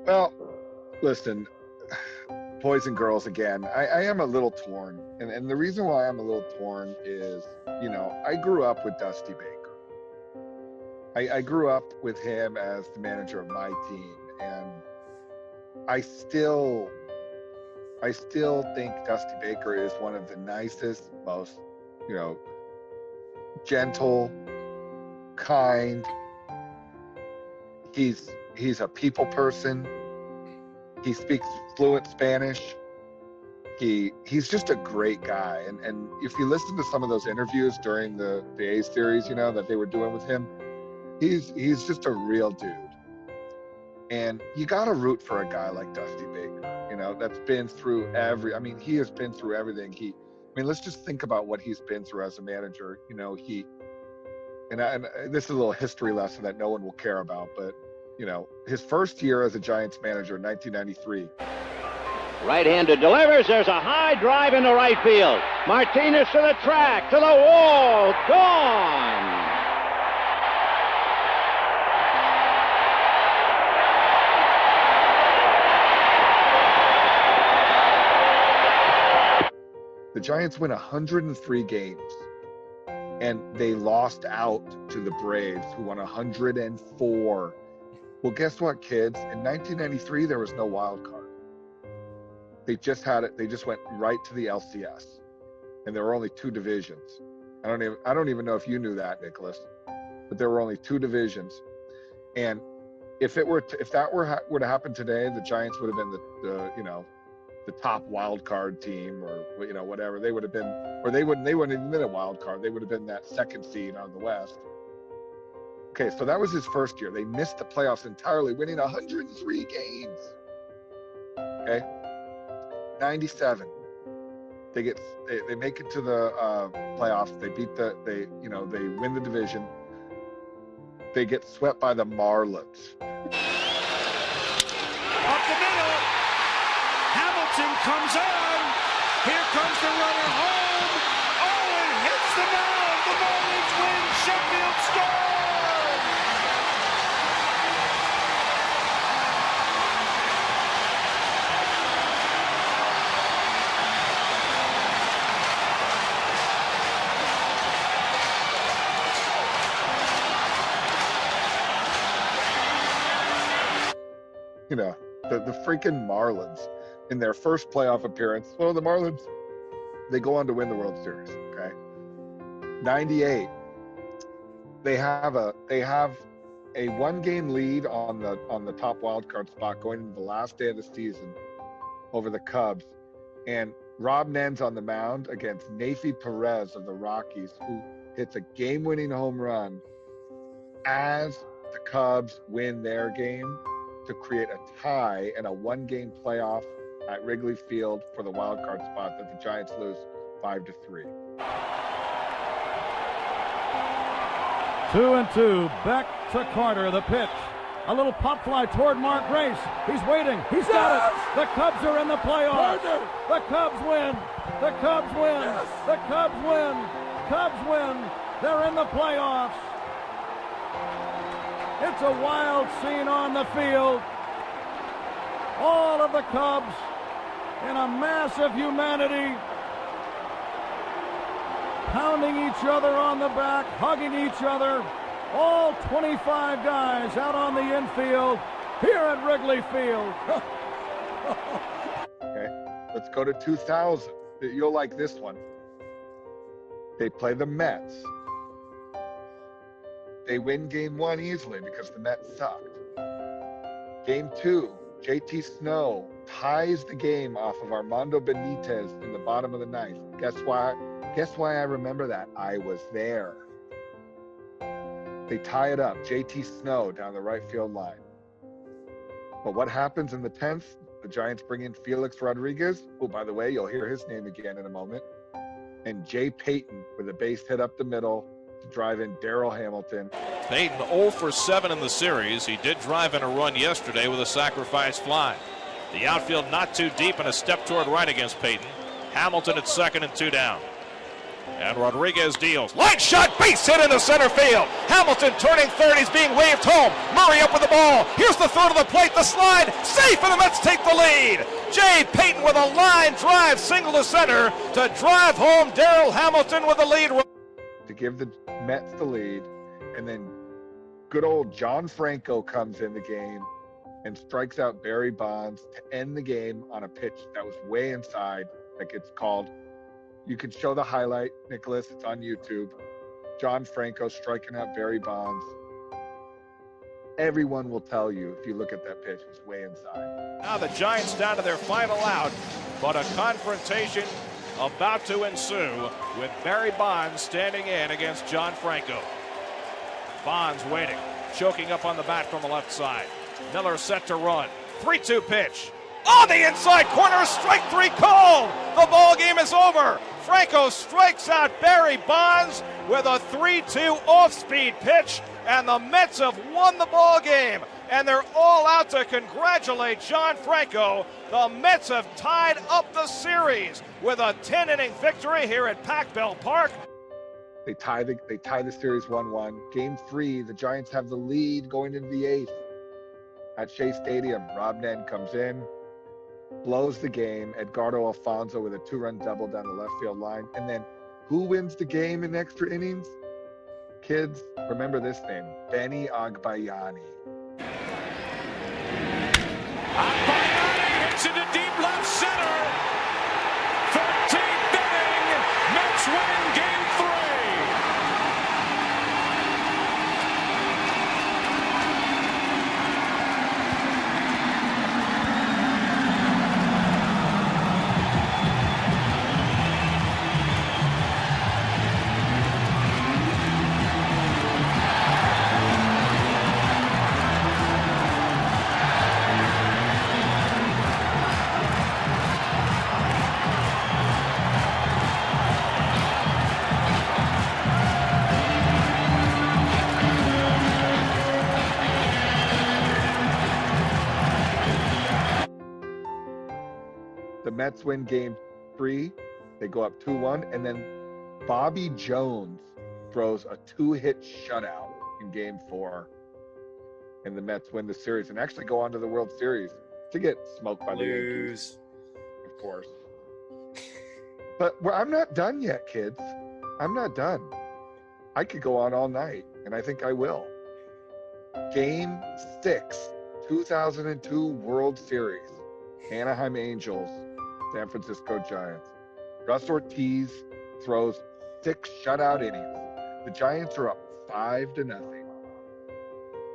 Well, listen, boys and girls, again, I am a little torn. And the reason why I'm a little torn is, I grew up with Dusty Baker. I grew up with him as the manager of my team. And I still think Dusty Baker is one of the nicest, most, gentle, kind. He's a people person. He speaks fluent Spanish. He's just a great guy. And if you listen to some of those interviews during the A series, that they were doing with him, he's just a real dude. And you got to root for a guy like Dusty Baker, that's been through he has been through everything. Let's just think about what he's been through as a manager. And this is a little history lesson that no one will care about, but, his first year as a Giants manager in 1993. Right-handed delivers. There's a high drive into right field. Martinez to the track, to the wall, gone. The Giants win 103 games, and they lost out to the Braves, who won 104. Well, guess what, kids? In 1993, there was no wild card. They just had it. They just went right to the LCS, and there were only two divisions. I don't even know if you knew that, Nicholas, but there were only two divisions. And if that were to happen today, the Giants would have been the top wild card team, or whatever. They would have been, or they wouldn't even been a wild card. They would have been that second seed out of the West. Okay, so that was his first year. They missed the playoffs entirely, winning 103 games. Okay, 97. They make it to the playoffs. They they win the division. They get swept by the Marlins. Up the middle. Hamilton comes on. Here comes the runner home. Oh, it hits the mound. The Marlins win. Sheffield scores. The freaking Marlins in their first playoff appearance. Well, the Marlins, they go on to win the World Series. Okay, 98. They have a 1-game lead on the top wild card spot going into the last day of the season over the Cubs, and Rob Nen's on the mound against Nafi Perez of the Rockies, who hits a game-winning home run as the Cubs win their game to create a tie and a 1-game playoff at Wrigley Field for the wild card spot that the Giants lose 5-3. 2-2. Back to Carter. The pitch. A little pop fly toward Mark Grace. He's waiting. He's got it. The Cubs are in the playoffs. The Cubs win. The Cubs win. The Cubs win. Cubs win. They're in the playoffs. It's a wild scene on the field. All of the Cubs in a mass of humanity, pounding each other on the back, hugging each other. All 25 guys out on the infield here at Wrigley Field. Okay, let's go to 2000. You'll like this one. They play the Mets. They win game 1 easily because the Mets sucked. Game 2, JT Snow ties the game off of Armando Benitez in the bottom of the 9th. Guess why I remember that? I was there. They tie it up. JT Snow down the right field line. But what happens in the 10th? The Giants bring in Felix Rodriguez. Oh, by the way, you'll hear his name again in a moment. And Jay Payton with a base hit up the middle to drive in Darrell Hamilton. Payton 0 for 7 in the series. He did drive in a run yesterday with a sacrifice fly. The outfield not too deep and a step toward right against Payton. Hamilton at second and 2 down. And Rodriguez deals. Line shot, base hit into center field. Hamilton turning third. He's being waved home. Murray up with the ball. Here's the throw to the plate. The slide. Safe, and the Mets take the lead. Jay Payton with a line drive single to center to drive home Darrell Hamilton with the lead. To give the Mets the lead, and then good old John Franco comes in the game and strikes out Barry Bonds to end the game on a pitch that was way inside, that gets called. You can show the highlight, Nicholas. It's on YouTube. John Franco striking out Barry Bonds. Everyone will tell you, if you look at that pitch, it's way inside. Now the Giants down to their final out, but a confrontation about to ensue with Barry Bonds standing in against John Franco. Bonds waiting, choking up on the bat from the left side. Miller set to run. 3-2 pitch. On the inside corner, strike three called. The ball game is over. Franco strikes out Barry Bonds with a 3-2 off-speed pitch, and the Mets have won the ball game. And they're all out to congratulate John Franco. The Mets have tied up the series with a 10-inning victory here at Pac Bell Park. They tie the series 1-1. Game 3, the Giants have the lead going into the 8th. At Shea Stadium, Rob Nen comes in, blows the game. Edgardo Alfonso with a 2-run double down the left field line. And then who wins the game in extra innings? Kids, remember this name, Benny Agbayani. Agbayani hits into deep left center. 13th inning, Mets win game 3. The Mets win game 3. They go up 2-1. And then Bobby Jones throws a 2-hit shutout in game 4. And the Mets win the series and actually go on to the World Series to get smoked by the Yankees, of course. But I'm not done yet, kids. I'm not done. I could go on all night, and I think I will. Game 6, 2002 World Series. Anaheim Angels, San Francisco Giants. Russ Ortiz throws 6 shutout innings. The Giants are up 5-0.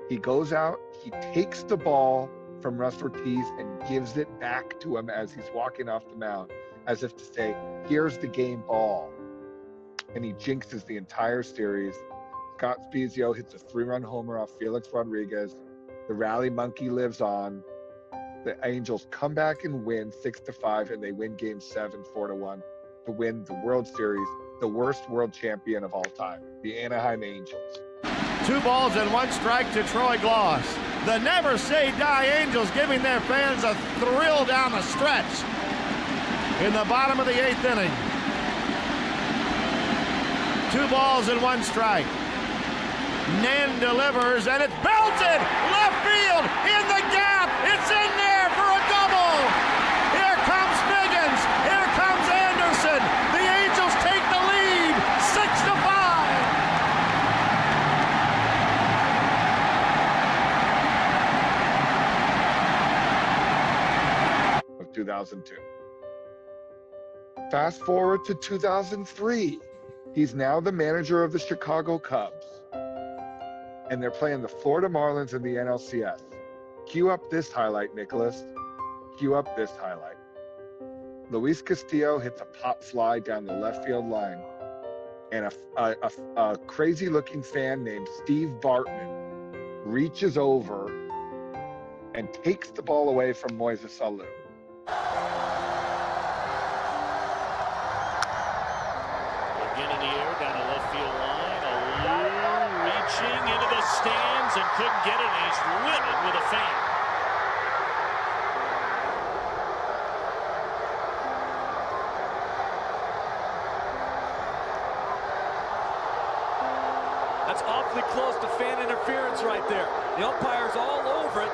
He goes out, he takes the ball from Russ Ortiz and gives it back to him as he's walking off the mound, as if to say, here's the game ball. And he jinxes the entire series. Scott Spezio hits a 3-run homer off Felix Rodriguez. The rally monkey lives on. The Angels come back and win 6-5, and they win game 7, 4-1 to win the World Series, the worst world champion of all time, the Anaheim Angels. 2 balls and 1 strike to Troy Gloss. The Never Say Die Angels giving their fans a thrill down the stretch in the bottom of the 8th inning. 2 balls and 1 strike. Nen delivers, and it's belted left field in the gap. It's in there for a double. Here comes Biggins. Here comes Anderson. The Angels take the lead, 6-5. Of 2002. Fast forward to 2003. He's now the manager of the Chicago Cubs. And they're playing the Florida Marlins in the NLCS. Cue up this highlight, Nicholas. Cue up this highlight. Luis Castillo hits a pop fly down the left field line. And a crazy-looking fan named Steve Bartman reaches over and takes the ball away from Moises Alou. Again in the air, down the left field line. Alou reaching into the stands and couldn't get it, and he's littered with a fan. That's awfully close to fan interference right there. The umpire's all over it.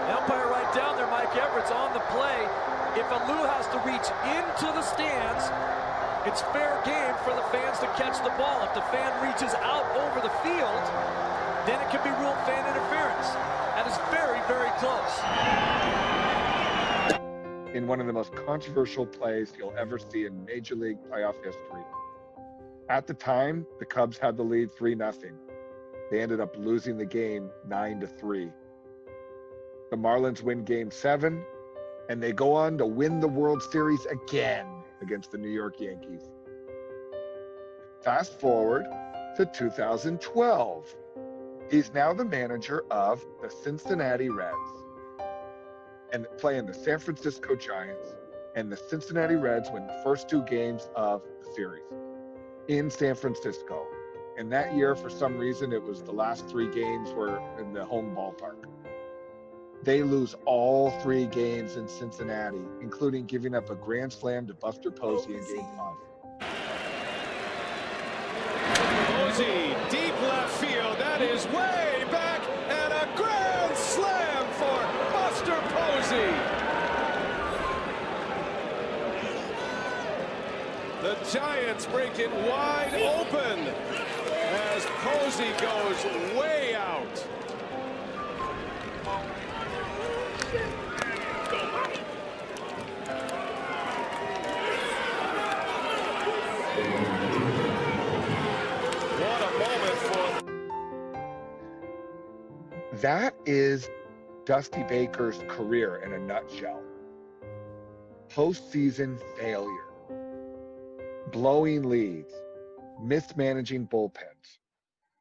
The umpire right down there, Mike Everett's on the play. If Alou has to reach into the stands, it's fair game for the fans to catch the ball. If the fan reaches out over the field, then it can be ruled fan interference. That is very, very close. In one of the most controversial plays you'll ever see in Major League playoff history. At the time, the Cubs had the lead 3-0. They ended up losing the game 9-3. The Marlins win Game 7, and they go on to win the World Series again against the New York Yankees. Fast forward to 2012. He's now the manager of the Cincinnati Reds and playing the San Francisco Giants, and the Cincinnati Reds win the first 2 games of the series in San Francisco. And that year, for some reason, it was the last 3 games were in the home ballpark. They lose all 3 games in Cincinnati, including giving up a grand slam to Buster Posey in Game 5. Posey, deep left field. That is way back, and a grand slam for Buster Posey. The Giants break it wide open as Posey goes way out. What a moment for... That is Dusty Baker's career in a nutshell. Postseason failure, blowing leads, mismanaging bullpens,